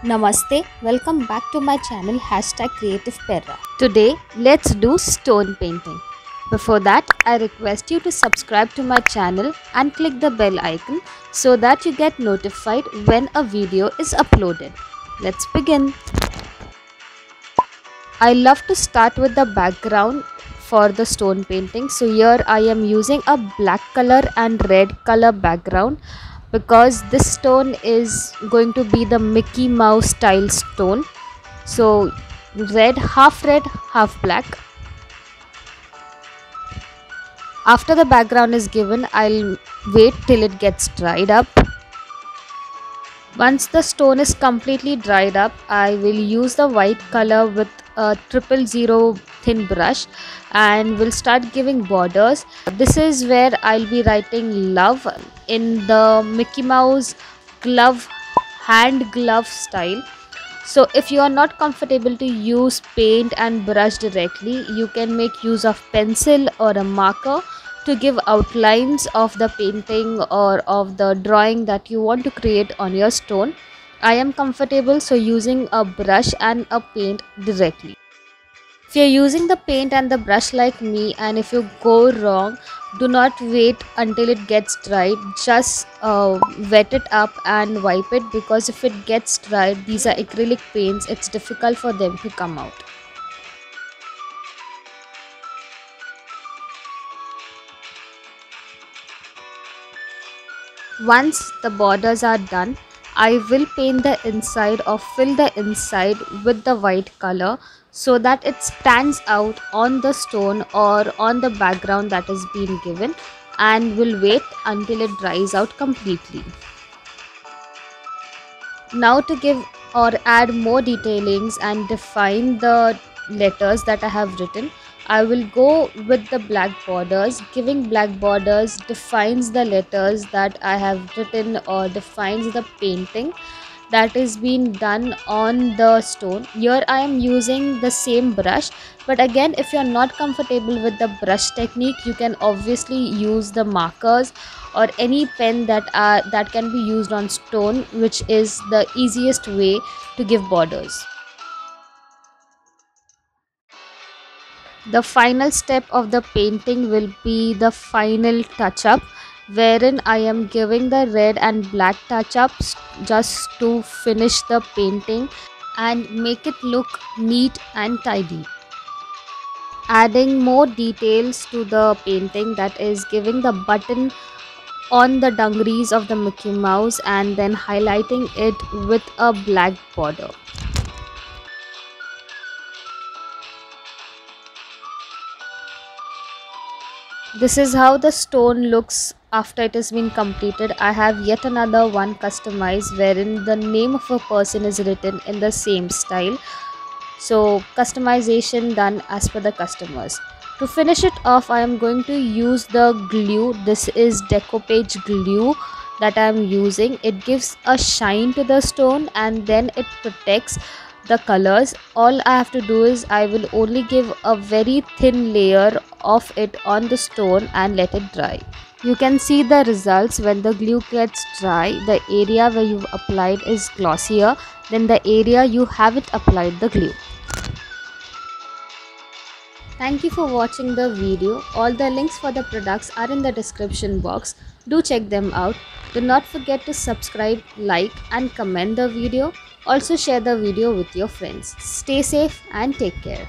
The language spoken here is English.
Namaste, welcome back to my channel #CreativePerra. Today, let's do stone painting. Before that, I request you to subscribe to my channel and click the bell icon so that you get notified when a video is uploaded. Let's begin. I love to start with the background for the stone painting. So here I am using a black color and red color background because this stone is going to be the Mickey Mouse style stone. So red, half black. After the background is given, I'll wait till it gets dried up. Once the stone is completely dried up, I will use the white color with a 000 thin brush and will start giving borders. This is where I'll be writing love in the Mickey Mouse glove, hand glove style. So if you are not comfortable to use paint and brush directly, you can make use of pencil or a marker to give outlines of the painting or of the drawing that you want to create on your stone. I am comfortable so using a brush and a paint directly. If you're using the paint and the brush like me, and if you go wrong, do not wait until it gets dried. Just wet it up and wipe it, because if it gets dried, these are acrylic paints, it's difficult for them to come out. Once the borders are done, I will paint the inside or fill the inside with the white color so that it stands out on the stone or on the background that is being given, and will wait until it dries out completely. Now to give or add more detailings and define the letters that I have written, I will go with the black borders. Giving black borders defines the letters that I have written or defines the painting that is being done on the stone. Here I am using the same brush, but again, if you are not comfortable with the brush technique, you can obviously use the markers or any pen that can be used on stone, which is the easiest way to give borders. The final step of the painting will be the final touch up, wherein I am giving the red and black touch ups just to finish the painting and make it look neat and tidy. Adding more details to the painting, that is giving the button on the dungarees of the Mickey Mouse and then highlighting it with a black border. This is how the stone looks after it has been completed. I have yet another one customized wherein the name of a person is written in the same style. So customization done as per the customers. To finish it off, I am going to use the glue. This is decoupage glue that I am using. It gives a shine to the stone and then it protects the colors. All I have to do is I will only give a very thin layer of it on the stone and let it dry. You can see the results when the glue gets dry. The area where you've applied is glossier than the area you haven't applied the glue. Thank you for watching the video. All the links for the products are in the description box. Do check them out. Do not forget to subscribe, like and comment the video. Also share the video with your friends. Stay safe and take care.